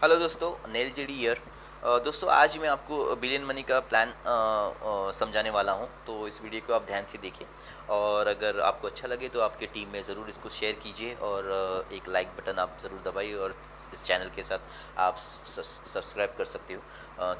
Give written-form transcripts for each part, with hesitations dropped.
Hello दोस्तों, nail GD here. दोस्तों, आज मैं आपको बिलियन मनी का प्लान समझाने वाला हूं, तो इस वीडियो को आप ध्यान से देखिए। और अगर आपको अच्छा लगे तो आपके टीम में ज़रूर इसको शेयर कीजिए और एक लाइक बटन आप ज़रूर दबाइए और इस चैनल के साथ आप सब्सक्राइब कर सकते हो।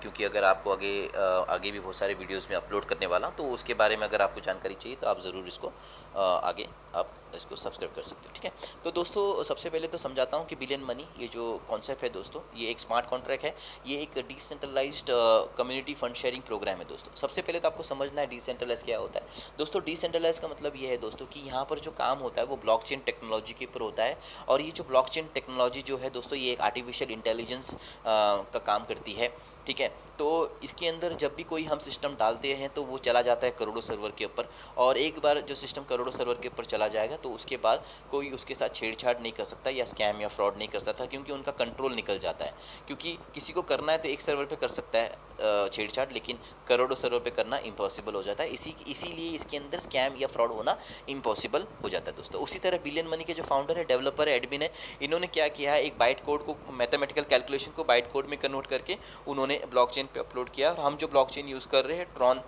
क्योंकि अगर आपको आगे भी बहुत सारे वीडियोस में अपलोड करने वाला हूं, तो उसके बारे में अगर आपको जानकारी चाहिए तो आप ज़रूर इसको आगे आप इसको सब्सक्राइब कर सकते हो। ठीक है, तो दोस्तों सबसे पहले तो समझाता हूँ कि बिलियन मनी ये जो कॉन्सेप्ट है दोस्तों, ये एक स्मार्ट कॉन्ट्रैक्ट है। ये एक decentralised community fund sharing programme है दोस्तों। सबसे पहले तो आपको समझना है डिसेंट्रलाइज क्या होता है। दोस्तों, डिसेंट्रलाइज का मतलब ये है दोस्तों कि यहाँ पर जो काम होता है वो ब्लॉकचेन टेक्नोलॉजी के ऊपर होता है। और ये जो ब्लॉकचेन टेक्नोलॉजी जो है दोस्तों, ये एक आर्टिफिशियल इंटेलिजेंस का काम करती है। ठीक है, तो इसके अंदर जब भी कोई हम सिस्टम डालते हैं तो वो चला जाता है करोड़ों सर्वर के ऊपर। और एक बार जो सिस्टम करोड़ों सर्वर के ऊपर चला जाएगा तो उसके बाद कोई उसके साथ छेड़छाड़ नहीं कर सकता या स्कैम या फ्रॉड नहीं कर सकता, क्योंकि उनका कंट्रोल निकल जाता है। क्योंकि किसी को करना है तो एक सर्वर पे कर सकता है छेड़छाड़, लेकिन करोड़ों सर्वर पे करना इम्पॉसिबल हो जाता है। इसीलिए इसके अंदर स्कैम या फ्रॉड होना इम्पॉसिबल हो जाता है दोस्तों। उसी तरह बिलियन मनी के जो फाउंडर है, डेवलपर है, एडमिन है, इन्होंने क्या किया है, एक बाइट कोड को, मैथमेटिकल कैलकुलेशन को बाइट कोड में कन्वर्ट करके उन्होंने ब्लॉकचेन पे अपलोड किया। और हम जो ब्लॉकचेन यूज़ कर रहे हैं, ट्रॉन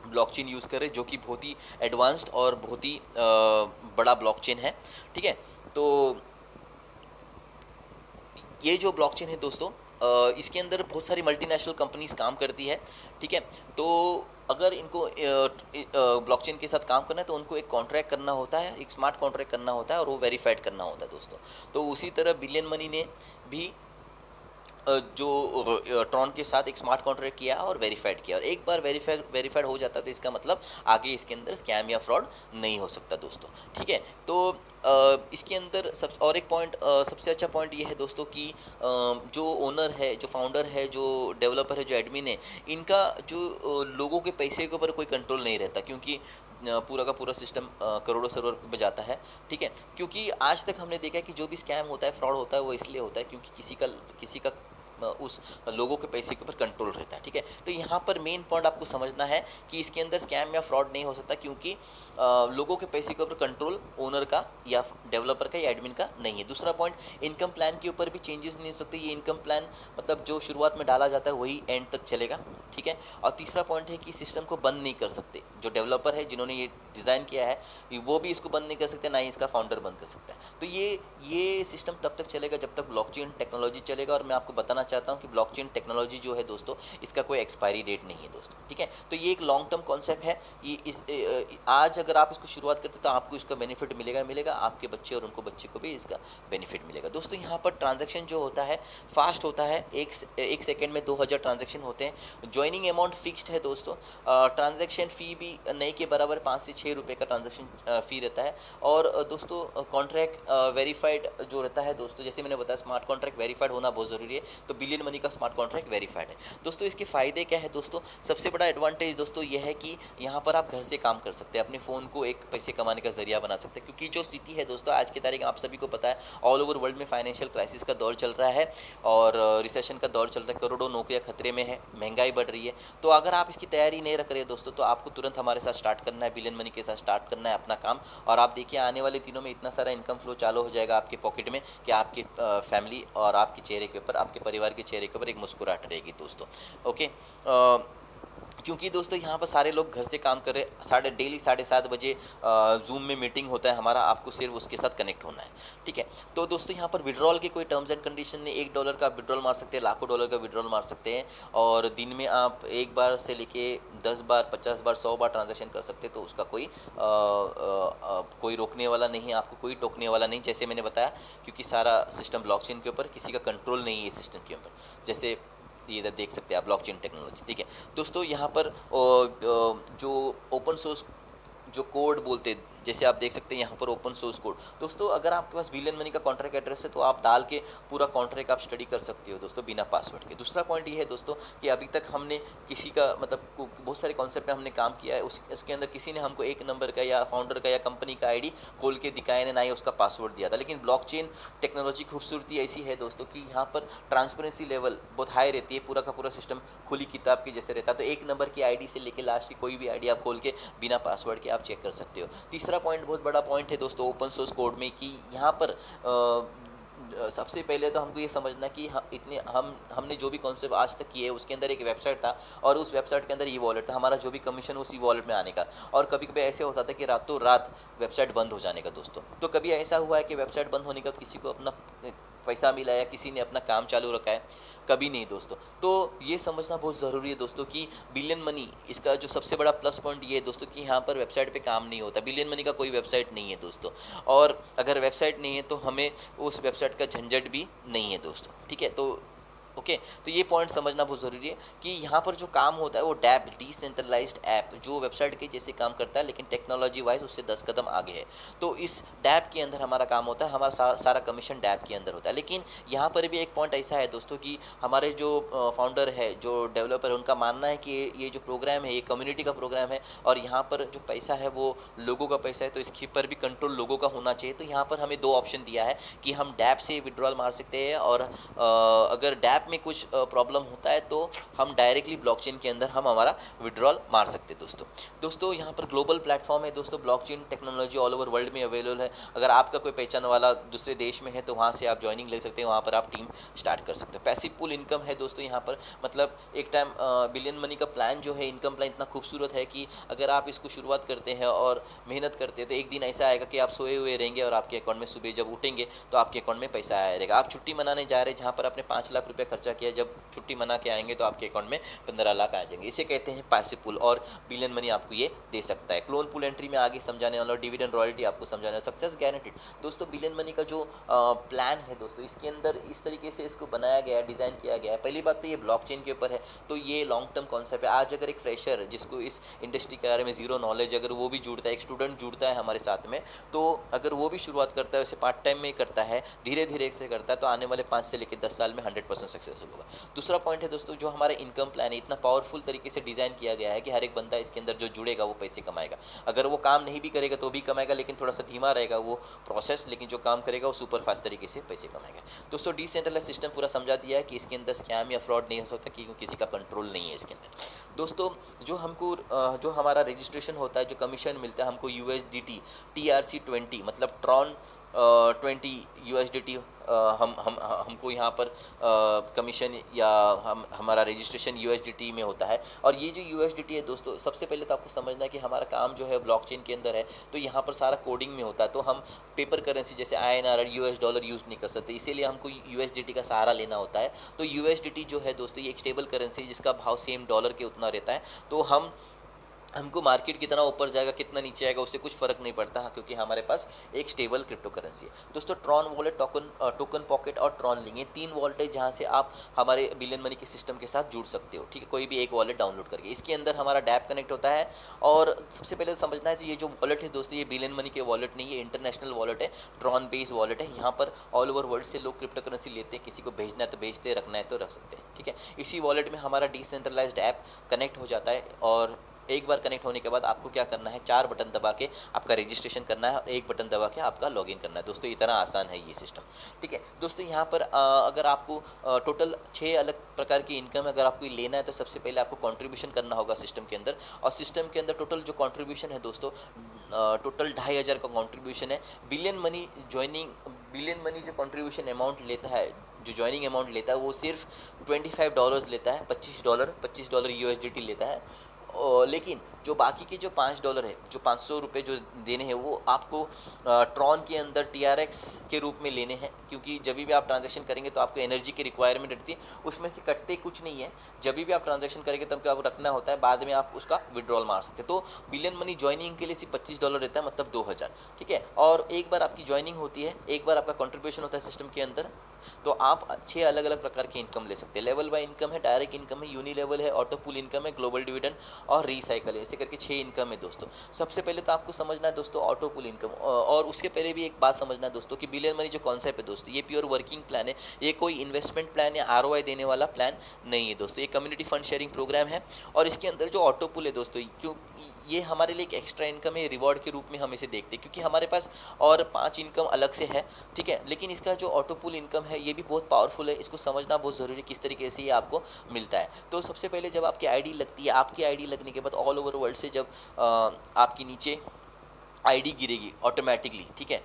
ब्लॉकचेन यूज़ कर रहे हैं, जो कि बहुत ही एडवांस्ड और बहुत ही बड़ा ब्लॉकचेन है। ठीक है, तो ये जो ब्लॉकचेन है दोस्तों, इसके अंदर बहुत सारी मल्टीनेशनल कंपनीज काम करती है। ठीक है, तो अगर इनको ब्लॉकचेन के साथ काम करना है तो उनको एक कॉन्ट्रैक्ट करना होता है, एक स्मार्ट कॉन्ट्रैक्ट करना होता है, और वो वेरीफाइड करना होता है दोस्तों। तो उसी तरह बिलियन मनी ने भी जो ट्रॉन के साथ एक स्मार्ट कॉन्ट्रैक्ट किया और वेरीफाइड किया। और एक बार वेरीफाइड हो जाता है तो इसका मतलब आगे इसके अंदर स्कैम या फ्रॉड नहीं हो सकता दोस्तों। ठीक है, तो इसके अंदर सब और एक पॉइंट, सबसे अच्छा पॉइंट ये है दोस्तों कि जो ओनर है, जो फाउंडर है, जो डेवलपर है, जो एडमिन है, इनका जो लोगों के पैसे के ऊपर कोई कंट्रोल नहीं रहता, क्योंकि पूरा का पूरा सिस्टम करोड़ों सर्वर पे जाता है। ठीक है, क्योंकि आज तक हमने देखा है कि जो भी स्कैम होता है, फ्रॉड होता है, वो इसलिए होता है क्योंकि किसी का उस लोगों के पैसे के ऊपर कंट्रोल रहता है। ठीक है, तो यहाँ पर मेन पॉइंट आपको समझना है कि इसके अंदर स्कैम या फ्रॉड नहीं हो सकता, क्योंकि लोगों के पैसे के ऊपर कंट्रोल ओनर का या डेवलपर का या एडमिन का नहीं है। दूसरा पॉइंट, इनकम प्लान के ऊपर भी चेंजेस नहीं हो सकते। ये इनकम प्लान मतलब जो शुरुआत में डाला जाता है वही एंड तक चलेगा। ठीक है, और तीसरा पॉइंट है कि सिस्टम को बंद नहीं कर सकते। जो डेवलपर है, जिन्होंने ये डिज़ाइन किया है, वो भी इसको बंद नहीं कर सकते, ना ही इसका फाउंडर बंद कर सकता है। तो ये सिस्टम तब तक चलेगा जब तक ब्लॉकचेन टेक्नोलॉजी चलेगा। और मैं आपको बताना चाहता हूँ कि ब्लॉकचेन टेक्नोलॉजी जो है दोस्तों, इसका कोई एक्सपायरी डेट नहीं है दोस्तों। ठीक है, तो ये एक लॉन्ग टर्म कॉन्सेप्ट है। आज अगर आप इसको शुरुआत करते तो आपको इसका बेनिफिट मिलेगा, आपके बच्चे और उनको बच्चे को भी इसका बेनिफिट मिलेगा दोस्तों। यहाँ पर ट्रांजेक्शन जो होता है फास्ट होता है, एक सेकेंड में 2000 ट्रांजेक्शन होते हैं। ज्वाइनिंग अमाउंट फिक्स्ड है दोस्तों। ट्रांजेक्शन फ़ी भी नए के बराबर 5 से 6 रुपये का ट्रांजेक्शन फ़ी रहता है। और दोस्तों कॉन्ट्रैक्ट वेरीफाइड जो रहता है दोस्तों, जैसे मैंने बताया स्मार्ट कॉन्ट्रैक्ट वेरीफाइड होना बहुत ज़रूरी है, तो बिलियन मनी का स्मार्ट कॉन्ट्रैक्ट वेरीफाइड है दोस्तों। इसके फ़ायदे क्या है दोस्तों? सबसे बड़ा एडवांटेज दोस्तों यह है कि यहाँ पर आप घर से काम कर सकते हैं, अपने फ़ोन को एक पैसे कमाने का जरिया बना सकते हैं। क्योंकि जो स्थिति है दोस्तों आज की तारीख, आप सभी को पता है, ऑल ओवर वर्ल्ड में फाइनेंशियल क्राइसिस का दौर चल रहा है और रिसेशन का दौर चल रहा है। करोड़ों नौकरियां खतरे में है, महंगाई बढ़ रही है। तो अगर आप इसकी तैयारी नहीं रख रहे दोस्तों, तो आपको तुरंत हमारे साथ स्टार्ट करना है, बिलियन मनी के साथ स्टार्ट करना है अपना काम। और आप देखिए आने वाले दिनों में इतना सारा इनकम फ्लो चालू हो जाएगा आपके पॉकेट में कि आपके फैमिली और आपके चेहरे के ऊपर, आपके परिवार के चेहरे के ऊपर एक मुस्कुराहट रहेगी दोस्तों। ओके, क्योंकि दोस्तों यहाँ पर सारे लोग घर से काम कर रहे हैं। डेली 7:30 बजे जूम में मीटिंग होता है हमारा, आपको सिर्फ उसके साथ कनेक्ट होना है। ठीक है, तो दोस्तों यहाँ पर विड्रॉल के कोई टर्म्स एंड कंडीशन नहीं। $1 का विड्रॉल मार सकते हैं, लाखों डॉलर का विड्रॉल मार सकते हैं। और दिन में आप एक बार से लेके 10 बार, 50 बार, 100 बार ट्रांजेक्शन कर सकते हैं। तो उसका कोई रोकने वाला नहीं है, आपको कोई टोकने वाला नहीं, जैसे मैंने बताया। क्योंकि सारा सिस्टम ब्लॉकचेन के ऊपर, किसी का कंट्रोल नहीं है इस सिस्टम के ऊपर। जैसे ये इधर देख सकते हैं आप ब्लॉकचेन टेक्नोलॉजी। ठीक है, दोस्तों यहाँ पर जो ओपन सोर्स जो कोड बोलते हैं, जैसे आप देख सकते हैं यहाँ पर ओपन सोर्स कोड दोस्तों, अगर आपके पास बिलियन मनी का कॉन्ट्रैक्ट एड्रेस है तो आप डाल के पूरा कॉन्ट्रैक्ट आप स्टडी कर सकते हो दोस्तों, बिना पासवर्ड के। दूसरा पॉइंट ये है दोस्तों कि अभी तक हमने किसी का मतलब बहुत सारे कॉन्सेप्ट में हमने काम किया है, उसके अंदर किसी ने हमको एक नंबर का या फाउंडर का या कंपनी का आईडी खोल के दिखाया ने, ना ही उसका पासवर्ड दिया था। लेकिन ब्लॉकचेन टेक्नोलॉजी खूबसूरती ऐसी है दोस्तों कि यहाँ पर ट्रांसपेरेंसी लेवल बहुत हाई रहती है, पूरा का पूरा सिस्टम खुली किताब की जैसे रहता है। तो एक नंबर की आईडी से लेके लास्ट की कोई भी आईडी आप खोल के बिना पासवर्ड के आप चेक कर सकते हो। तीसरा पॉइंट बहुत बड़ा पॉइंट है दोस्तों ओपन सोर्स कोड में, कि यहाँ पर सबसे पहले तो हमको ये समझना कि हमने जो भी कॉन्सेप्ट आज तक किए उसके अंदर एक वेबसाइट था और उस वेबसाइट के अंदर ई वॉलेट था, हमारा जो भी कमीशन उसी वॉलेट में आने का। और कभी कभी ऐसे होता था कि रातों रात वेबसाइट बंद हो जाने का दोस्तों। तो कभी ऐसा हुआ है कि वेबसाइट बंद होने का किसी को अपना पैसा मिला या किसी ने अपना काम चालू रखा है? कभी नहीं दोस्तों। तो ये समझना बहुत ज़रूरी है दोस्तों कि बिलियन मनी, इसका जो सबसे बड़ा प्लस पॉइंट ये है दोस्तों कि यहाँ पर वेबसाइट पे काम नहीं होता। बिलियन मनी का कोई वेबसाइट नहीं है दोस्तों, और अगर वेबसाइट नहीं है तो हमें उस वेबसाइट का झंझट भी नहीं है दोस्तों, ठीक है। तो ओके, तो ये पॉइंट समझना बहुत ज़रूरी है कि यहाँ पर जो काम होता है वो डैप, डिसेंट्रलाइज्ड ऐप, जो वेबसाइट के जैसे काम करता है लेकिन टेक्नोलॉजी वाइज उससे 10 कदम आगे है। तो इस डैप के अंदर हमारा काम होता है, हमारा सारा कमीशन डैप के अंदर होता है। लेकिन यहाँ पर भी एक पॉइंट ऐसा है दोस्तों कि हमारे जो फाउंडर है, जो डेवलपर है, उनका मानना है कि ये जो प्रोग्राम है ये कम्युनिटी का प्रोग्राम है और यहाँ पर जो पैसा है वो लोगों का पैसा है, तो इसके पर भी कंट्रोल लोगों का होना चाहिए। तो यहाँ पर हमें 2 ऑप्शन दिया है कि हम डैप से विड्रॉल मार सकते हैं, और अगर डैप में कुछ प्रॉब्लम होता है तो हम डायरेक्टली ब्लॉकचेन के अंदर हम हमारा विड्रॉल मार सकते हैं दोस्तों। यहाँ पर ग्लोबल प्लेटफॉर्म है दोस्तों, blockchain technology all over world में अवेलेबल है। अगर आपका कोई पहचान वाला दूसरे देश में है तो वहाँ से आप ज्वाइनिंग ले सकते हैं, वहाँ पर आप टीम स्टार्ट कर सकते हो। पैसिव पूल इनकम है दोस्तों यहाँ पर, मतलब एक टाइम बिलियन मनी का प्लान जो है, इनकम प्लान इतना खूबसूरत है कि अगर आप इसको शुरुआत करते हैं और मेहनत करते हैं तो एक दिन ऐसा आएगा कि आप सोए हुए रहेंगे और आपके अकाउंट में सुबह जब उठेंगे तो आपके अकाउंट में पैसा आया रहेगा। आप छुट्टी मनाने जा रहे हैं जहाँ पर आपने 5 लाख रुपये खर्चा किया, जब छुट्टी मना के आएंगे तो आपके अकाउंट में 15 लाख आ जाएंगे। इसे कहते हैं पैसिव पूल, और बिलियन मनी आपको ये दे सकता है। क्लोन पूल एंट्री में आगे समझाने वाला, डिविडेंड रॉयल्टी आपको समझाने वाला, सक्सेस गारंटीड। दोस्तों बिलियन मनी का जो प्लान है दोस्तों, इसके अंदर इस तरीके से इसको बनाया गया है, डिज़ाइन किया गया है। पहली बात तो ये ब्लॉकचेन के ऊपर है, तो ये लॉन्ग टर्म कॉन्सेप्ट है। आज अगर एक फ्रेशर जिसको इस इंडस्ट्री के बारे में जीरो नॉलेज, अगर वो भी जुड़ता है, एक स्टूडेंट जुड़ता है हमारे साथ में, तो अगर वो भी शुरुआत करता है, वैसे पार्ट टाइम में करता है, धीरे धीरे से करता है, तो आने वाले 5 से लेकर 10 साल में 100% सक्सेसफुल होगा। दूसरा पॉइंट है दोस्तों, जो हमारा इनकम प्लान है, इतना पावरफुल तरीके से डिज़ाइन किया गया है कि हर एक बंदा इसके अंदर जो जुड़ेगा वो पैसे कमाएगा। अगर वो काम नहीं भी करेगा तो भी कमाएगा, लेकिन थोड़ा सा धीमा रहेगा वो प्रोसेस, लेकिन जो काम करेगा वो सुपर फास्ट तरीके से पैसे कमाएगा। दोस्तों डिसेंट्रलाइज सिस्टम पूरा समझा दिया है कि इसके अंदर स्कैम या फ्रॉड नहीं हो सकता, क्योंकि किसी का कंट्रोल नहीं है इसके अंदर। दोस्तों जो हमको जो हमारा रजिस्ट्रेशन होता है, जो कमीशन मिलता है हमको USDT TRC20, मतलब ट्रॉन 20 USDT हमको यहाँ पर कमीशन या हमारा रजिस्ट्रेशन USDT में होता है। और ये जो USDT है दोस्तों, सबसे पहले तो आपको समझना है कि हमारा काम जो है ब्लॉकचेन के अंदर है, तो यहाँ पर सारा कोडिंग में होता है, तो हम पेपर करेंसी जैसे INR और US डॉलर यूज़ नहीं कर सकते, इसीलिए हमको USDT का सहारा लेना होता है। तो USDT जो है दोस्तों, ये एक स्टेबल करेंसी है जिसका भाव सेम डॉलर के उतना रहता है। तो हमको मार्केट कितना ऊपर जाएगा कितना नीचे आएगा उससे कुछ फ़र्क नहीं पड़ता, क्योंकि हमारे पास एक स्टेबल क्रिप्टो करेंसी है। दोस्तों ट्रॉन वॉलेट, टोकन पॉकेट और ट्रॉन लिंक, ये 3 वॉलेट है जहाँ से आप हमारे बिलियन मनी के सिस्टम के साथ जुड़ सकते हो, ठीक है, कोई भी एक वॉलेट डाउनलोड करके। इसके अंदर हमारा डैप कनेक्ट होता है। और सबसे पहले समझना है कि ये जो वॉलेट है दोस्तों, ये बिलियन मनी के वॉलेट नहीं है, इंटरनेशनल वॉलेट है, ट्रॉन बेस्ड वॉलेट है। यहाँ पर ऑल ओवर वर्ल्ड से लोग क्रिप्टो करेंसी लेते हैं, किसी को भेजना है तो भेजते, रखना है तो रख सकते हैं, ठीक है। इसी वॉलेट में हमारा डिसेंट्रलाइज्ड ऐप कनेक्ट हो जाता है, और एक बार कनेक्ट होने के बाद आपको क्या करना है, 4 बटन दबा के आपका रजिस्ट्रेशन करना है और 1 बटन दबा के आपका लॉगिन करना है। दोस्तों इतना आसान है ये सिस्टम, ठीक है। दोस्तों यहाँ पर अगर आपको टोटल 6 अलग प्रकार की इनकम अगर आपको लेना है, तो सबसे पहले आपको कंट्रीब्यूशन करना होगा सिस्टम के अंदर। और सिस्टम के अंदर टोटल जो कंट्रीब्यूशन है दोस्तों, टोटल 2500 का कंट्रीब्यूशन है। बिलियन मनी जो कंट्रीब्यूशन अमाउंट लेता है, जो ज्वाइनिंग अमाउंट लेता है, वो सिर्फ $25 लेता है, $25 USDT लेता है। लेकिन जो बाकी के जो $5 है, जो ₹500 जो देने हैं, वो आपको ट्रॉन के अंदर TRX के रूप में लेने हैं, क्योंकि जब भी आप ट्रांजैक्शन करेंगे तो आपको एनर्जी की रिक्वायरमेंट रहती है, उसमें से कटते कुछ नहीं है। जब भी आप ट्रांजैक्शन करेंगे तब क्या आपको रखना होता है, बाद में आप उसका विड्रॉल मार सकते हैं। तो बिलियन मनी ज्वाइनिंग के लिए सिर्फ $25 रहता है, मतलब 2000, ठीक है। और एक बार आपकी ज्वाइनिंग होती है, एक बार आपका कंट्रीब्यूशन होता है सिस्टम के अंदर, तो आप 6 अलग अलग प्रकार की इनकम ले सकते हैं। लेवल बाय इनकम है, डायरेक्ट इनकम है, यूनी लेवल है, ऑटो पुल इनकम है, ग्लोबल डिविडेंड और रिसाइकल है। ऐसे करके 6 इनकम है दोस्तों। सबसे पहले तो आपको समझना है दोस्तों ऑटो पुल इनकम, और उसके पहले भी एक बात समझना है दोस्तों कि बिलियन मनी जो कॉन्सेप्ट है दोस्तों, ये प्योर वर्किंग प्लान है, ये कोई इन्वेस्टमेंट प्लान या ROI देने वाला प्लान नहीं है दोस्तों। ये कम्युनिटी फंड शेयरिंग प्रोग्राम है, और इसके अंदर जो ऑटो पुल है दोस्तों, क्यों ये हमारे लिए एक एक्स्ट्रा इनकम है, रिवॉर्ड के रूप में हम इसे देखते हैं, क्योंकि हमारे पास और 5 इनकम अलग से है, ठीक है। लेकिन इसका जो ऑटो पुल इनकम है ये भी बहुत पावरफुल है, इसको समझना बहुत ज़रूरी है किस तरीके से ये आपको मिलता है। तो सबसे पहले जब आपकी आईडी लगती है, आपकी आईडी लगने के बाद ऑल ओवर वर्ल्ड से जब आपकी नीचे आईडी गिरेगी ऑटोमेटिकली, ठीक है,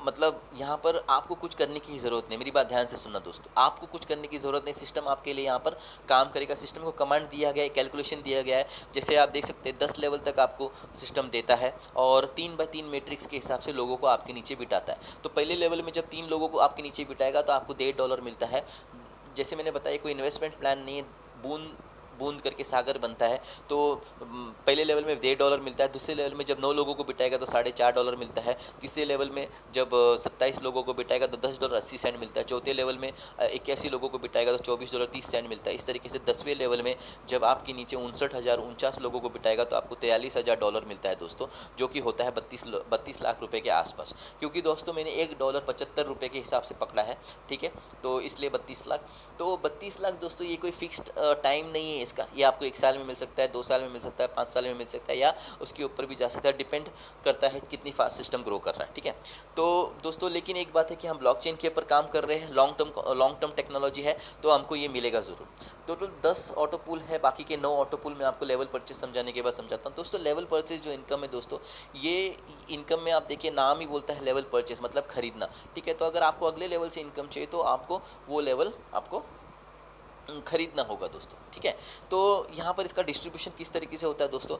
मतलब यहाँ पर आपको कुछ करने की ज़रूरत नहीं, मेरी बात ध्यान से सुनना दोस्तों, आपको कुछ करने की ज़रूरत नहीं, सिस्टम आपके लिए यहाँ पर काम करेगा। सिस्टम को कमांड दिया गया है, कैलकुलेशन दिया गया है, जैसे आप देख सकते हैं 10 लेवल तक आपको सिस्टम देता है और 3x3 मैट्रिक्स के हिसाब से लोगों को आपके नीचे बिठाता है। तो पहले लेवल में जब 3 लोगों को आपके नीचे बिठाएगा तो आपको $1.5 मिलता है। जैसे मैंने बताया, कोई इन्वेस्टमेंट प्लान नहीं है, बूंद बूंद करके सागर बनता है। तो पहले लेवल में $1.5 मिलता है, दूसरे लेवल में जब 9 लोगों को बिठाएगा तो $4.5 मिलता है, तीसरे लेवल में जब 27 लोगों को बिठाएगा तो $10.80 मिलता है, चौथे लेवल में 81 लोगों को बिठाएगा तो $24.30 मिलता है। इस तरीके से 10वें लेवल में जब आपके नीचे 59,049 लोगों को बिठाएगा तो आपको $43,000 मिलता है दोस्तों, जो कि होता है 32 लाख रुपये के आसपास। क्योंकि दोस्तों मैंने $1.75 के हिसाब से पकड़ा है, ठीक है, तो इसलिए 32 लाख। तो 32 लाख दोस्तों ये कोई फिक्स्ड टाइम नहीं है इसका, ये आपको 1 साल में मिल सकता है, 2 साल में मिल सकता है, 5 साल में मिल सकता है, या उसके ऊपर भी जा सकता है, डिपेंड करता है कितनी फास्ट सिस्टम ग्रो कर रहा है, ठीक है। तो दोस्तों लेकिन एक बात है कि हम ब्लॉकचेन के ऊपर काम कर रहे हैं, लॉन्ग टर्म टेक्नोलॉजी है, तो हमको ये मिलेगा ज़रूर। टोटल 10 ऑटो पूल है, बाकी के 9 ऑटो पूल में आपको लेवल परचेज समझाने के बाद समझाता हूँ। दोस्तों लेवल परचेज जो इनकम है दोस्तों, ये इनकम में आप देखिए नाम ही बोलता है लेवल परचेज, मतलब खरीदना, ठीक है। तो अगर आपको अगले लेवल से इनकम चाहिए तो आपको वो लेवल आपको खरीदना होगा दोस्तों, ठीक है। तो यहाँ पर इसका डिस्ट्रीब्यूशन किस तरीके से होता है दोस्तों,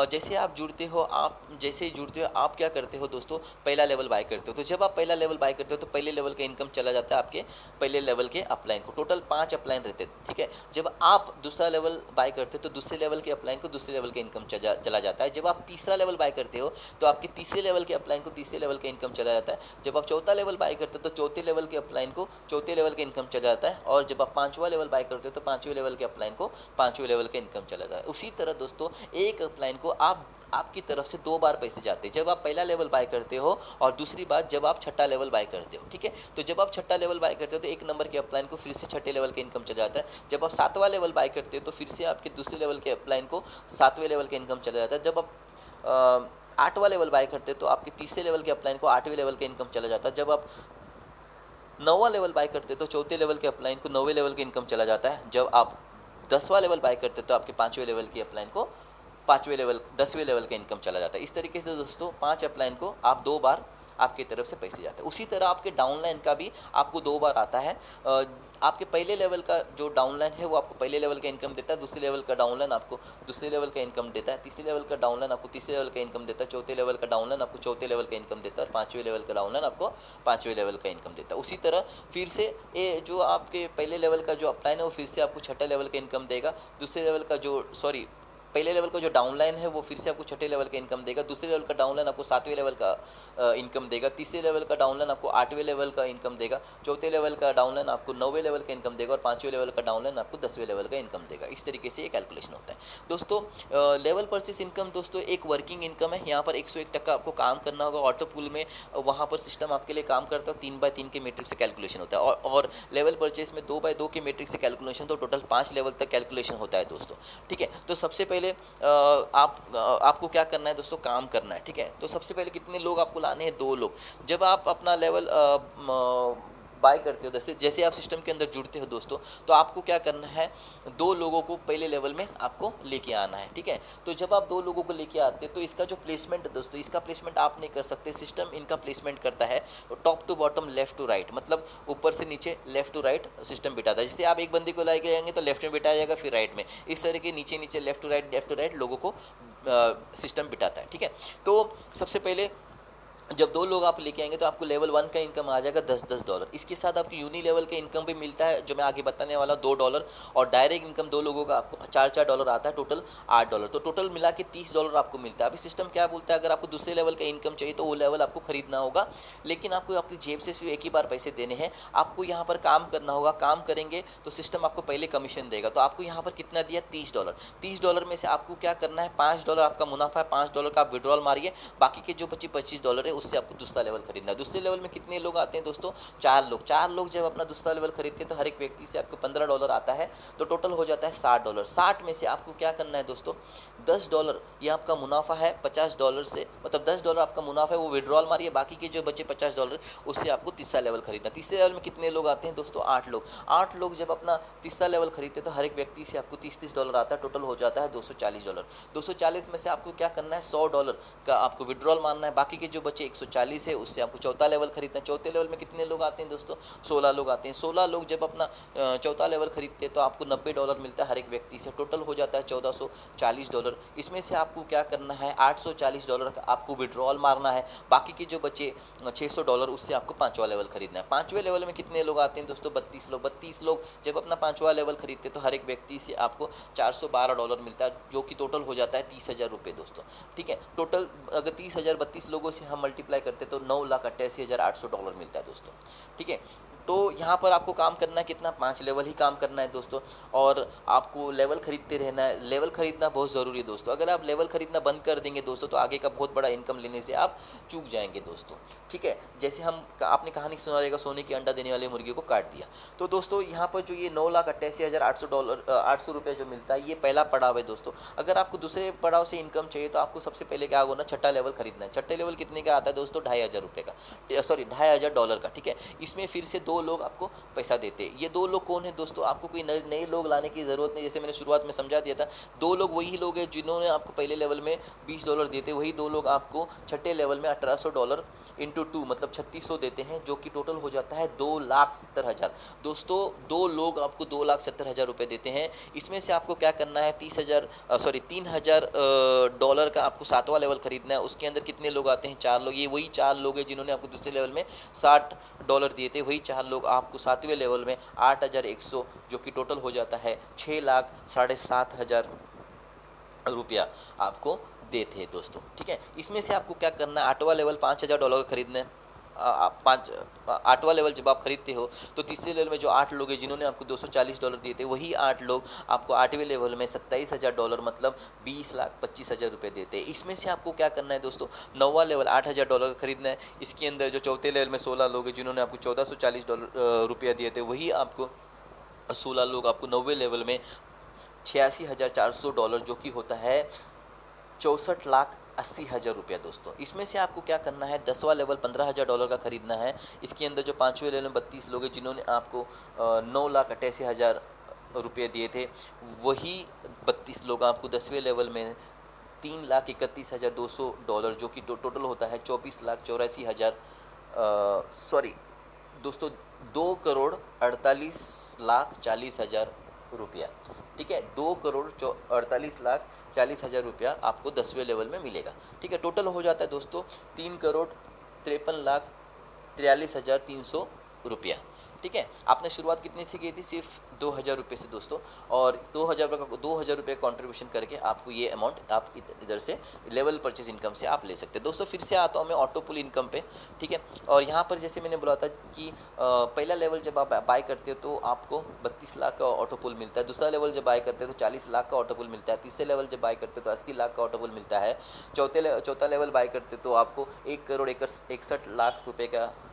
जैसे आप जुड़ते हो, आप क्या करते हो दोस्तों, पहला लेवल बाय करते हो। तो जब आप पहला लेवल बाय करते हो तो पहले लेवल का इनकम चला जाता है आपके पहले लेवल के अपलाइन को। टोटल 5 अपलाइन रहते हैं, ठीक है। जब आप दूसरा लेवल बाय करते हो तो दूसरे लेवल के अपलाइन को दूसरे लेवल का इनकम चला जाता है। जब आप तीसरा लेवल बाय करते हो तो आपके तीसरे लेवल के अपलाइन को तीसरे लेवल का इनकम चला जाता है। जब आप चौथा लेवल बाय करते हो तो चौथे लेवल के अपलाइन को चौथे लेवल का इनकम चला जाता है। और जब आप 5वां लेवल बाय करते हो तो 5वें लेवल के अपलाइन को 5वें लेवल का इनकम चला जाता है। उसी तरह दोस्तों एक अपलाइन को आपकी तरफ से 2 बार पैसे जाते हैं, जब आप पहला लेवल बाय करते हो और दूसरी बार जब आप छठा लेवल बाय करते हो, ठीक है। तो जब आप छठा लेवल बाय करते हो तो 1 नंबर के अपलाइन को फिर से छठे लेवल का इनकम चला जाता है। जब आप 7वां लेवल बाय करते हो तो फिर से आपके दूसरे लेवल के अपलाइन को 7वें लेवल का इनकम चला जाता है। जब आप 8वां लेवल बाय करते हो तो आपके तीसरे लेवल के अपलाइन को 8वें लेवल का इनकम चला जाता है। जब आप 9वां लेवल बाय करते तो चौथे लेवल के अपलाइन को 9वें लेवल का इनकम चला जाता है। जब आप 10वां लेवल बाय करते तो आपके 5वें लेवल की अपलाइन को 10वें लेवल का इनकम चला जाता है। इस तरीके से दोस्तों 5 अपलाइन को आप 2 बार आपकी तरफ से पैसे जाते हैं। उसी तरह आपके डाउनलाइन का भी आपको 2 बार आता है। आपके पहले लेवल का जो डाउनलाइन है वो आपको पहले लेवल का इनकम देता है, दूसरे लेवल का डाउनलाइन आपको दूसरे लेवल का इनकम देता है, तीसरे लेवल का डाउनलाइन आपको तीसरे लेवल का इनकम देता है, चौथे लेवल का डाउनलाइन आपको चौथे लेवल का इनकम देता है और 5वें लेवल का डाउनलाइन आपको 5वें लेवल का इनकम देता है। उसी तरह फिर से ये जो आपके पहले लेवल का जो अपलाइन है वो फिर से आपको छठे लेवल का इनकम देगा, दूसरे लेवल का पहले लेवल का जो डाउनलाइन है वो फिर से आपको छठे लेवल का इनकम देगा, दूसरे लेवल का डाउनलाइन आपको 7वें लेवल का इनकम देगा, तीसरे लेवल का डाउनलाइन आपको 8वें लेवल का इनकम देगा, चौथे लेवल का डाउनलाइन आपको 9वें लेवल का इनकम देगा और 5वें लेवल का डाउनलाइन आपको 10वें लेवल का इनकम देगा। इस तरीके से ये कैलकुलेशन होता है दोस्तों। लेवल परचेस इनकम दोस्तों एक वर्किंग इनकम है, यहाँ पर 101% आपको काम करना होगा। ऑटो पूल में वहाँ पर सिस्टम आपके लिए काम करता है, 3x3 के मैट्रिक से कैलकुलेशन होता है और लेवल परचेस में 2x2 के मैट्रिक से कैलकुलेशन, तो टोटल 5 लेवल तक कैलकुलेशन होता है दोस्तों, ठीक है। तो सबसे पहले आपको क्या करना है दोस्तों, काम करना है, ठीक है। तो सबसे पहले कितने लोग आपको लाने हैं, 2 लोग। जब आप अपना लेवल बाय करते हो, जैसे आप सिस्टम के अंदर जुड़ते हो दोस्तों, तो आपको क्या करना है, 2 लोगों को पहले लेवल में आपको लेके आना है, ठीक है। तो जब आप 2 लोगों को लेके आते हो तो इसका जो प्लेसमेंट है दोस्तों, इसका प्लेसमेंट आप नहीं कर सकते, सिस्टम इनका प्लेसमेंट करता है top to bottom, left to right, मतलब ऊपर से नीचे लेफ्ट टू राइट सिस्टम बिठाता है। जैसे आप एक बंदे को लेके आएंगे तो लेफ्ट में बिठाया जाएगा, फिर राइट में, इस तरह के नीचे नीचे लेफ्ट टू राइट लोगों को सिस्टम बिठाता है, ठीक है। तो सबसे पहले जब 2 लोग आप लेके आएंगे तो आपको लेवल 1 का इनकम आ जाएगा $10। इसके साथ आपको यूनी लेवल का इनकम भी मिलता है जो मैं आगे बताने वाला $2, और डायरेक्ट इनकम 2 लोगों का आपको $4 आता है, टोटल $8। तो टोटल मिला के $30 आपको मिलता है। अभी सिस्टम क्या बोलता है, अगर आपको दूसरे लेवल का इनकम चाहिए तो वो लेवल आपको खरीदना होगा, लेकिन आपको आपकी जेब से सिर्फ एक ही बार पैसे देने हैं। आपको यहाँ पर काम करना होगा, काम करेंगे तो सिस्टम आपको पहले कमीशन देगा। तो आपको यहाँ पर कितना दिया, $30 में से आपको क्या करना है, $5 आपका मुनाफा है, $5 का आप विड्रॉल मारिए, बाकी के जो बचे $25 है उससे आपको दूसरा लेवल खरीदना है। दूसरे लेवल में कितने लोग आते हैं दोस्तों, 4 लोग जब अपना दूसरा लेवल खरीदते हैं तो हर एक व्यक्ति से आपको $15 आता है, तो टोटल हो जाता है $60। 60 में से आपको क्या करना है दोस्तों, $10 ये आपका मुनाफा है, $50 से मतलब $10 आपका मुनाफा है वो विड्रॉल मारिए, बाकी के जो बचे $50 उससे आपको तीसरा लेवल खरीदना। तीसरे लेवल में कितने लोग आते हैं दोस्तों, 8 लोग जब अपना तीसरा लेवल खरीदते हैं तो हर एक व्यक्ति से आपको $30 आता है, टोटल हो जाता है $240। 240 में से आपको क्या करना है, $100 का आपको विड्रॉल मारना है, बाकी के जो बचे 140 है, उससे आपको चौथा लेवल खरीदना है। चौथे लेवल में कितने लोग आते हैं दोस्तों? 16 लोग आते हैं। 16 लोग जब अपना चौथा लेवल खरीदते हैं तो आपको $90 मिलता है हर एक व्यक्ति से, टोटल हो जाता है $1440। इसमें से आपको क्या करना है, $840 का आपको विड्रॉल मारना है। बाकी के जो बचे $600 उससे आपको पाँचवा लेवल खरीदना है। पाँचवें लेवल में कितने लोग आते हैं दोस्तों? 32 लोग। 32 लोग जब अपना पाँचवा लेवल खरीदते हैं तो हर एक व्यक्ति से आपको $412 मिलता है, जो कि टोटल हो जाता है 30,000 रुपये दोस्तों। ठीक है, टोटल अगर 30,000 32 लोगों से हम मल्टीप्लाई करते तो $9,88,800 मिलता है दोस्तों। ठीक है, तो यहाँ पर आपको काम करना है कितना? 5 लेवल ही काम करना है दोस्तों, और आपको लेवल खरीदते रहना है। लेवल खरीदना बहुत ज़रूरी है दोस्तों। अगर आप लेवल खरीदना बंद कर देंगे दोस्तों तो आगे का बहुत बड़ा इनकम लेने से आप चूक जाएंगे दोस्तों। ठीक है, जैसे आपने कहानी सुना रहेगा, सोने की अंडा देने वाले मुर्गी को काट दिया। तो दोस्तों यहाँ पर जो ये $9,88,800 जो मिलता है, ये पहला पड़ाव है दोस्तों। अगर आपको दूसरे पड़ाव से इनकम चाहिए तो आपको सबसे पहले क्या होना, छठा लेवल खरीदना है। छठे लेवल कितने का आता है दोस्तों? $2,500 का, सॉरी $2,500 का। ठीक है, इसमें फिर से 2 लोग आपको पैसा देते हैं। ये 2 लोग कौन है दोस्तों? आपको कोई नए लोग लाने की ज़रूरत नहीं, जैसे मैंने शुरुआत में समझा दिया था। 2 लोग वही लोग हैं जिन्होंने आपको पहले लेवल में $20 दिए थे, वही 2 लोग आपको छठे लेवल में $1,800 इंटू 2 मतलब 3600 देते हैं, जो कि टोटल हो जाता है 2,70,000 दोस्तों। 2 लोग आपको $2,70,000 रुपये देते हैं। इसमें से आपको क्या करना है, $3,000 का आपको 7वां लेवल खरीदना है। उसके अंदर कितने लोग आते हैं? 4 लोग। ये वही 4 लोग हैं जिन्होंने आपको दूसरे लेवल में $60 दिए थे, वही 4 लोग आपको 7वें लेवल में 8,100, जो कि टोटल हो जाता है 6,07,000 रुपया आपको देते हैं दोस्तों। ठीक है, इसमें से आपको क्या करना है, 8वां लेवल $5,000 खरीदना है। 8वां लेवल जब आप खरीदते हो तो तीसरे लेवल में जो 8 लोग हैं जिन्होंने आपको $240 दिए थे, वही 8 लोग आपको 8वें लेवल में $27,000 मतलब 20,25,000 रुपये देते हैं। इसमें से आपको क्या करना है दोस्तों, 9वां लेवल $8,000 खरीदना है। इसके अंदर जो चौथे लेवल में 16 लोग हैं जिन्होंने आपको $1,440 रुपया दिए थे, वही आपको 16 लोग आपको 9वें लेवल में $86,400, जो कि होता है 64,80,000 रुपया दोस्तों। इसमें से आपको क्या करना है, 10वां लेवल $15,000 का खरीदना है। इसके अंदर जो 5वें लेवल में 32 लोग हैं जिन्होंने आपको 9,88,000 रुपये दिए थे, वही 32 लोग आपको 10वें लेवल में $3,31,200, जो कि टोटल होता है 24,84,000 सॉरी दोस्तों 2,48,40,40,000 रुपया। ठीक है, 2,48,40,40,000 रुपया आपको 10वें लेवल में मिलेगा। ठीक है, टोटल हो जाता है दोस्तों 3,53,43,300 रुपया। ठीक है, आपने शुरुआत कितने से की थी? सिर्फ 2,000 रुपये से दोस्तों, और 2,000 रुपये कॉन्ट्रीब्यूशन करके आपको ये अमाउंट आप इधर से लेवल परचेज इनकम से आप ले सकते हैं दोस्तों। फिर से आता हूँ मैं ऑटो पुल इनकम पे। ठीक है, और यहाँ पर जैसे मैंने बोला था कि पहला लेवल जब आप बाय करते हो तो आपको 32 लाख का ऑटो पुल मिलता है। दूसरा लेवल जब बाय करते हो तो 40 लाख का ऑटो पुल मिलता है। तीसरे लेवल जब बाय करते हो तो 80 लाख का ऑटो पुल मिलता है। चौथा लेवल बाय करते हो तो आपको 1,61,00,000 रुपये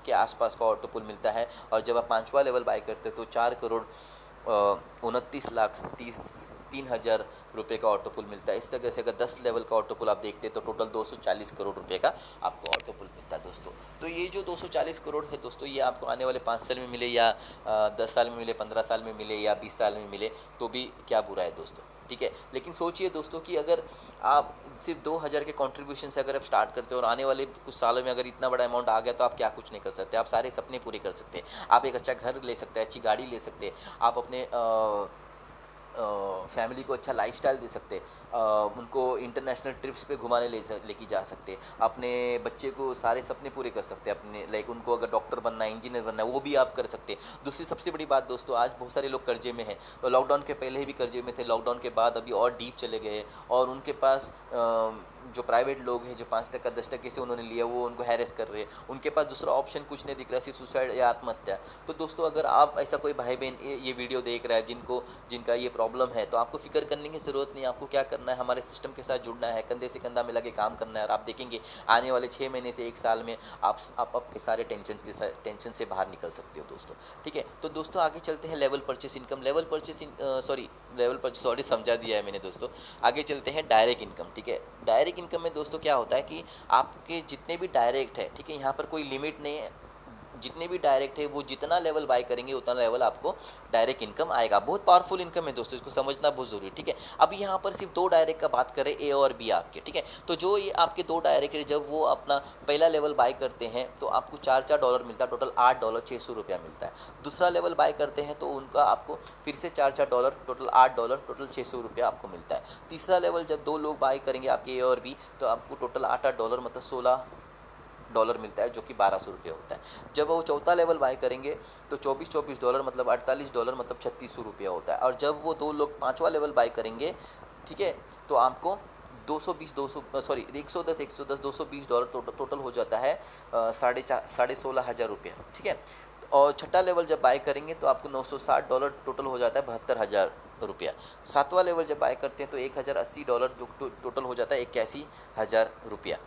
के आसपास का ऑटो पुल मिलता है। और जब आप 5वां लेवल बाय करते हो तो 4,29,30,03,000 रुपये का ऑटो पुल मिलता है। इस तरह से अगर 10 लेवल का ऑटो पुल आप देखते हैं तो टोटल 240 करोड़ रुपए का आपको ऑटो पुल मिलता है दोस्तों। तो ये जो 240 करोड़ है दोस्तों, ये आपको आने वाले 5 साल में मिले या 10 साल में मिले, 15 साल में मिले या 20 साल में मिले तो भी क्या बुरा है दोस्तों। ठीक है, लेकिन सोचिए दोस्तों कि अगर आप सिर्फ 2,000 के कंट्रीब्यूशन से अगर आप स्टार्ट करते हो और आने वाले कुछ सालों में अगर इतना बड़ा अमाउंट आ गया तो आप क्या कुछ नहीं कर सकते। आप सारे सपने पूरे कर सकते हैं। आप एक अच्छा घर ले सकते हैं, अच्छी गाड़ी ले सकते हैं, आप अपने फैमिली को अच्छा लाइफस्टाइल दे सकते, उनको इंटरनेशनल ट्रिप्स पे घुमाने लेके जा सकते, अपने बच्चे को सारे सपने पूरे कर सकते हैं अपने, लाइक उनको अगर डॉक्टर बनना है, इंजीनियर बनना है, वो भी आप कर सकते हैं। दूसरी सबसे बड़ी बात दोस्तों, आज बहुत सारे लोग कर्जे में हैं, तो लॉकडाउन के पहले भी कर्जे में थे, लॉकडाउन के बाद अभी और डीप चले गए और उनके पास जो प्राइवेट लोग हैं जो 5% 10% से उन्होंने लिया वो उनको हैरेस कर रहे हैं, उनके पास दूसरा ऑप्शन कुछ नहीं दिख रहा, सिर्फ सुसाइड या आत्महत्या। तो दोस्तों अगर आप ऐसा कोई भाई बहन ये वीडियो देख रहा है जिनका ये प्रॉब्लम है, तो आपको फिक्र करने की ज़रूरत नहीं। आपको क्या करना है, हमारे सिस्टम के साथ जुड़ना है, कंधे से कंधा मिला के काम करना है, और आप देखेंगे आने वाले 6 महीने से 1 साल में आप आपके सारे टेंशन से बाहर निकल सकते हो दोस्तों। ठीक है, तो दोस्तों आगे चलते हैं लेवल परचेस इनकम। समझा दिया है मैंने दोस्तों। आगे चलते हैं डायरेक्ट इनकम। ठीक है, डायरेक्ट इनकम में दोस्तों क्या होता है कि आपके जितने भी डायरेक्ट है, ठीक है, यहाँ पर कोई लिमिट नहीं है, जितने भी डायरेक्ट है वो जितना लेवल बाय करेंगे उतना लेवल आपको डायरेक्ट इनकम आएगा। बहुत पावरफुल इनकम है दोस्तों, इसको समझना बहुत ज़रूरी है, ठीक है। अब यहाँ पर सिर्फ दो डायरेक्ट का बात करें, ए और बी आपके, ठीक है। तो जो ये आपके दो डायरेक्ट है, जब वो अपना पहला लेवल बाय करते हैं तो आपको $4 मिलता है, टोटल $8 ₹600 मिलता है। दूसरा लेवल बाय करते हैं तो उनका आपको फिर से $4 टोटल $8 टोटल ₹600 आपको मिलता है। तीसरा लेवल जब दो लोग बाय करेंगे आपके ए और बी तो आपको टोटल $8 मतलब $16 मिलता है, जो कि ₹1200 होता है। जब वो चौथा लेवल बाय करेंगे तो $24 मतलब $48 मतलब ₹3600 होता है। और जब वो दो लोग पांचवा लेवल बाय करेंगे, ठीक है, तो आपको 110 $220 टोटल हो जाता है साढ़े 16,000 रुपये, ठीक है। और छठा लेवल जब बाय करेंगे तो आपको $960 टोटल हो जाता है ₹72,000। सातवां लेवल जब बाय करते हैं तो $1,080 जो टोटल हो जाता है ₹81,000।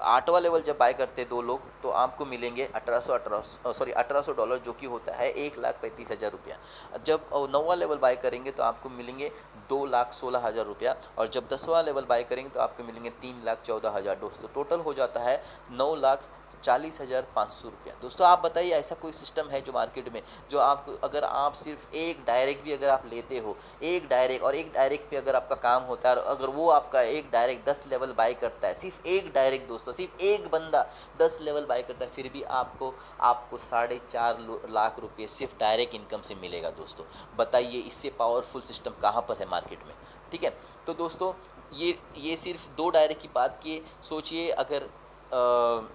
आठवां लेवल जब बाय करते हैं दो लोग तो आपको मिलेंगे $1,800 जो कि होता है ₹1,35,000। जब नौवां लेवल बाय करेंगे तो आपको मिलेंगे ₹2,16,000। और जब 10वां लेवल बाय करेंगे तो आपको मिलेंगे ₹3,14,000। दोस्तों टोटल हो जाता है ₹9,40,500। दोस्तों आप बताइए, ऐसा कोई सिस्टम है जो मार्केट में, जो आप अगर आप सिर्फ एक डायरेक्ट भी अगर आप लेते हो, एक डायरेक्ट और एक डायरेक्ट पे अगर आपका काम होता है, और अगर वो आपका एक डायरेक्ट 10 लेवल बाय करता है, सिर्फ एक डायरेक्ट दोस्तों, सिर्फ एक बंदा 10 लेवल बाय करता है, फिर भी आपको आपको ₹4.5 लाख सिर्फ डायरेक्ट इनकम से मिलेगा। दोस्तों बताइए, इससे पावरफुल सिस्टम कहाँ पर है मार्केट में, ठीक है। तो दोस्तों ये सिर्फ दो डायरेक्ट की बात किए, सोचिए अगर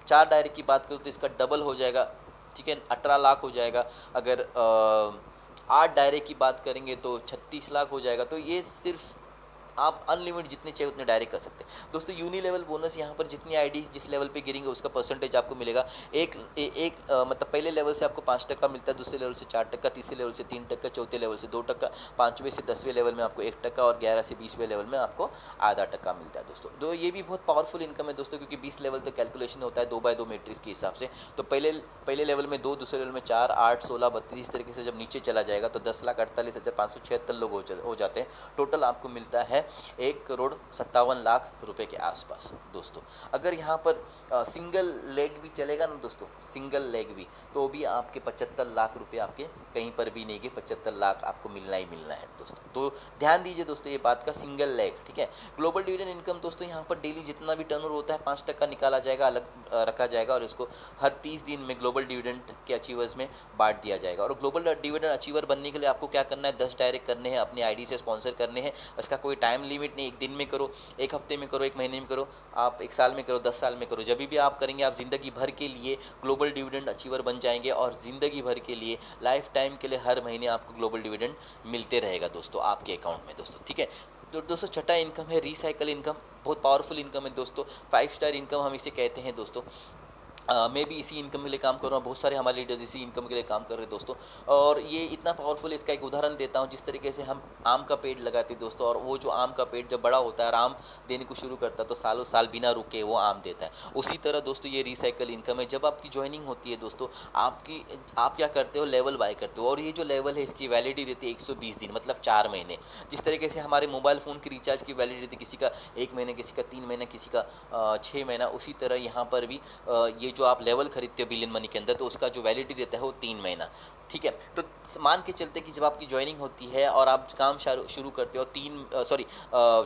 4 डायरेक्ट की बात करूँ तो इसका डबल हो जाएगा, ठीक है, 18 लाख हो जाएगा। अगर 8 डायरेक्ट की बात करेंगे तो 36 लाख हो जाएगा। तो ये सिर्फ आप अनलिमिटेड जितने चाहिए उतने डायरेक्ट कर सकते हैं। दोस्तों यूनी लेवल बोनस यहाँ पर जितनी आईडी जिस लेवल पे गिरेंगे उसका परसेंटेज आपको मिलेगा। मतलब पहले लेवल से आपको 5% मिलता है, दूसरे लेवल से 4%, तीसरे लेवल से 3%, चौथे लेवल से 2%, 5वें से 10वें लेवल में आपको 1% और 11 से 20वें लेवल में आपको ½ मिलता है। दोस्तों ये भी बहुत पावरफुल इनकम है दोस्तों, क्योंकि 20 लेवल तक कैलकुलेशन होता है 2x2 मैट्रिक्स के हिसाब से। तो पहले लेवल में 2, दूसरे लेवल में 4, 8, 16, 32 इस तरीके से जब नीचे चला जाएगा तो 10,48,576 लोग हो जाते हैं। टोटल आपको मिलता है ₹1,57,00,000 के आसपास। दोस्तों अगर यहाँ पर सिंगल लेग भी चलेगा ना दोस्तों, सिंगल लेग भी, तो भी आपके ₹75,00,000 आपके कहीं पर भी नहीं गए, 75 लाख आपको मिलना ही मिलना है दोस्तों। तो ध्यान दीजिए दोस्तों ये बात का, सिंगल लेग, ठीक है। ग्लोबल डिविडेंड इनकम दोस्तों यहाँ पर डेली जितना भी टर्नओवर होता है 5% निकाला जाएगा, अलग रखा जाएगा, और इसको हर 30 दिन में ग्लोबल डिविडेंड के अचीवर्स में बांट दिया जाएगा। और ग्लोबल डिविडेंड अचीवर बनने के लिए आपको क्या करना है, 10 डायरेक्ट करने हैं, अपनी आईडी से स्पॉन्सर करने हैं। इसका कोई टाइम लिमिट नहीं, एक दिन में करो, एक हफ्ते में करो, एक महीने में करो, आप 1 साल में करो, 10 साल में करो, जब भी आप करेंगे आप ज़िंदगी भर के लिए ग्लोबल डिविडेंड अचीवर बन जाएंगे, और ज़िंदगी भर के लिए लाइफ टाइम के लिए हर महीने आपको ग्लोबल डिविडेंड मिलते रहेगा दोस्तों आपके अकाउंट में दोस्तों, ठीक है। तो दोस्तों छठा इनकम है रिसाइकल इनकम, बहुत पावरफुल इनकम है दोस्तों, 5 स्टार इनकम हम इसे कहते हैं दोस्तों। मैं भी इसी इनकम के लिए काम कर रहा हूँ, बहुत सारे हमारे लीडर्स इसी इनकम के लिए काम कर रहे हैं दोस्तों। और ये इतना पावरफुल है, इसका एक उदाहरण देता हूँ। जिस तरीके से हम आम का पेड़ लगाते हैं दोस्तों, और वो जो आम का पेड़ जब बड़ा होता है और आम देने को शुरू करता है तो सालों साल बिना रुके वो आम देता है। उसी तरह दोस्तों ये रिसाइकल इनकम है। जब आपकी ज्वाइनिंग होती है दोस्तों, आप क्या करते हो, लेवल बाय करते हो, और ये जो लेवल है इसकी वैलिडिटी रहती है 120 दिन, मतलब 4 महीने। जिस तरीके से हमारे मोबाइल फ़ोन की रिचार्ज की वैलिडिटी किसी का 1 महीने, किसी का 3 महीना, किसी का 6 महीना, उसी तरह यहाँ पर भी ये जो आप लेवल खरीदते हो बिलियन मनी के अंदर, तो उसका जो वैलिडिटी रहता है वो 3 महीना, ठीक है। तो मान के चलते कि जब आपकी ज्वाइनिंग होती है और आप काम शुरू करते हो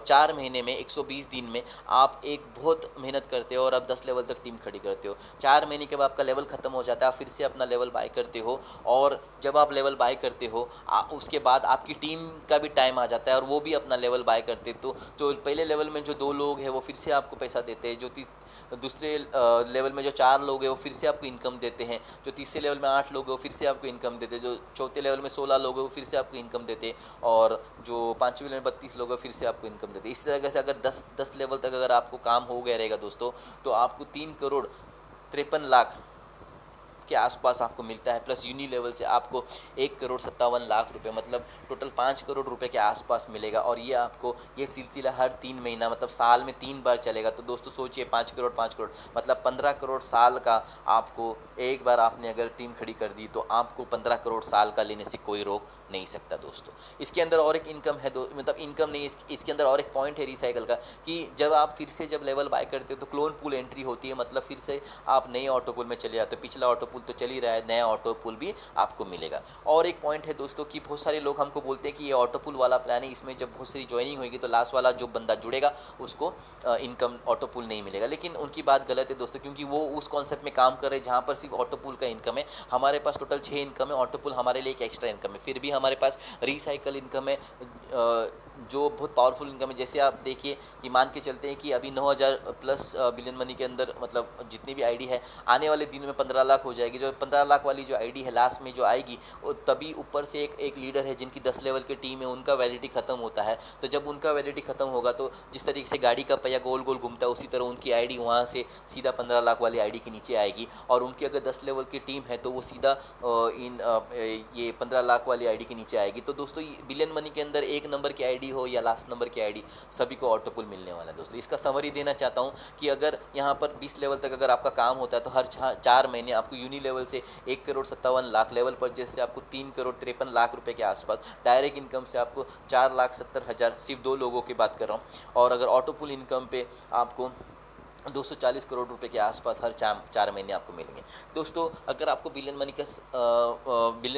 4 महीने में 120 दिन में आप एक बहुत मेहनत करते हो और आप 10 लेवल तक टीम खड़ी करते हो। 4 महीने के बाद आपका लेवल ख़त्म हो जाता है, आप फिर से अपना लेवल बाय करते हो, और जब आप लेवल बाय करते हो उसके बाद आपकी टीम का भी टाइम आ जाता है और वो भी अपना लेवल बाय करते। तो जो पहले लेवल में जो 2 लोग हैं वो फिर से आपको पैसा देते हैं, जो दूसरे लेवल में जो 4 लोग हैं वो फिर से आपको इनकम देते हैं, जो तीसरे लेवल में 8 लोग हैं वो फिर से आपको इनकम देते हैं, जो चौथे लेवल में 16 लोग हैं वो फिर से आपको इनकम देते हैं, और जो 5वें लेवल में 32 लोग हैं फिर से आपको इनकम देते हैं। इसी तरह से अगर 10 लेवल तक अगर आपको काम हो गया रहेगा दोस्तों, तो आपको 3,53,00,000 के आसपास आपको मिलता है। प्लस यूनी लेवल से आपको 1,57,00,000 मतलब टोटल 5 करोड़ रुपए के आसपास मिलेगा। और ये आपको ये सिलसिला हर 3 महीना मतलब साल में 3 बार चलेगा। तो दोस्तों सोचिए 5 करोड़ मतलब 15 करोड़ साल का आपको, एक बार आपने अगर टीम खड़ी कर दी तो आपको 15 करोड़ साल का लेने से कोई रोक नहीं सकता दोस्तों। इसके अंदर और एक इनकम है मतलब इनकम नहीं, इसके अंदर और एक पॉइंट है रिसाइकल का कि जब आप फिर से जब लेवल बाय करते हो तो क्लोन पूल एंट्री होती है, मतलब फिर से आप नए ऑटो पूल में चले जाते हो। पिछला ऑटो पूल तो चल ही रहा है, नया ऑटो पूल भी आपको मिलेगा। और एक पॉइंट है दोस्तों कि बहुत सारे लोग हमको बोलते हैं कि ये ऑटो पूल वाला प्लान है, इसमें जब बहुत सारी ज्वाइनिंग होगी तो लास्ट वाला जो बंदा जुड़ेगा उसको इनकम ऑटो पूल नहीं मिलेगा। लेकिन उनकी बात गलत है दोस्तों, क्योंकि वो उस कॉन्सेप्ट में काम कर रहे हैं जहाँ पर सिर्फ ऑटो पूल का इनकम है। हमारे पास टोटल 6 इनकम है, ऑटो पूल हमारे लिए एक एक्स्ट्रा इनकम है। फिर भी हमारे पास रिसाइकल इनकम है जो बहुत पावरफुल इनकम है। जैसे आप देखिए कि मान के चलते हैं कि अभी 9000 प्लस बिलियन मनी के अंदर मतलब जितनी भी आईडी है, आने वाले दिनों में 15 लाख हो जाएगी। जो 15 लाख वाली जो आईडी है लास्ट में जो आएगी, वो तभी ऊपर से एक लीडर है जिनकी 10 लेवल की टीम है, उनका वैलिडिटी खत्म होता है। तो जब उनका वैलिडिटी खत्म होगा तो जिस तरीके से गाड़ी का पहिया गोल गोल घूमता है, उसी तरह उनकी आईडी वहाँ से सीधा 15 लाख वाली आईडी के नीचे आएगी। और उनकी अगर 10 लेवल की टीम है तो वो सीधा ये 15 लाख वाली आईडी के नीचे आएगी। तो दोस्तों बिलियन मनी के अंदर एक नंबर की आईडी हो या लास्ट नंबर की आईडी, सभी को ऑटो पुल मिलने वाला है दोस्तों। इसका समरी देना चाहता हूँ कि अगर यहाँ पर 20 लेवल तक अगर आपका काम होता है तो हर 4 महीने आपको यूनी लेवल से 1,57,00,000 लेवल परचेज से आपको 3,53,00,000 रुपए के आसपास, डायरेक्ट इनकम से आपको 4,70,000, सिर्फ 2 लोगों की बात कर रहा हूँ। और अगर ऑटो पुल इनकम पे आपको 240 करोड़ रुपए के आसपास हर 4 महीने आपको मिलेंगे दोस्तों। अगर आपको बिलियन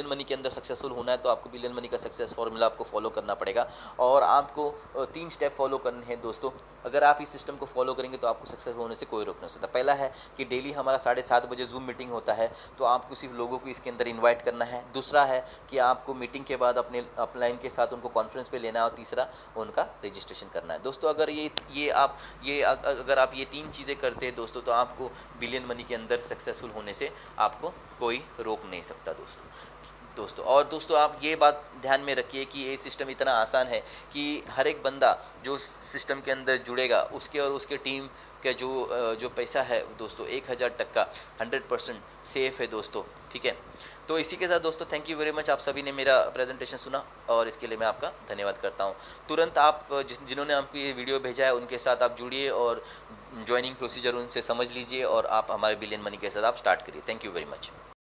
मनी के अंदर सक्सेसफुल होना है तो आपको बिलियन मनी का सक्सेस फॉर्मूला आपको फॉलो करना पड़ेगा। और आपको 3 स्टेप फॉलो करने हैं दोस्तों। अगर आप इस सिस्टम को फॉलो करेंगे तो आपको सक्सेस होने से कोई रोक नहीं सकता। पहला है कि डेली हमारा 7:30 बजे जूम मीटिंग होता है, तो आपको सिर्फ लोगों को इसके अंदर इन्वाइट करना है। दूसरा है कि आपको मीटिंग के बाद अपने अपलाइन के साथ उनको कॉन्फ्रेंस पे लेना है। और तीसरा उनका रजिस्ट्रेशन करना है दोस्तों। अगर अगर आप ये 3 चीज़ें करते हैं दोस्तों तो आपको बिलियन मनी के अंदर सक्सेसफुल होने से आपको कोई रोक नहीं सकता दोस्तों। और दोस्तों आप ये बात ध्यान में रखिए कि ये सिस्टम इतना आसान है कि हर एक बंदा जो सिस्टम के अंदर जुड़ेगा उसके और उसके टीम का जो पैसा है दोस्तों 1000 टका 100% सेफ है दोस्तों, ठीक है। तो इसी के साथ दोस्तों थैंक यू वेरी मच, आप सभी ने मेरा प्रेजेंटेशन सुना और इसके लिए मैं आपका धन्यवाद करता हूँ। तुरंत आप जिन्होंने आपको ये वीडियो भेजा है उनके साथ आप जुड़िए और ज्वाइनिंग प्रोसीजर उनसे समझ लीजिए और आप हमारे बिलियन मनी के साथ आप स्टार्ट करिए। Thank you very much.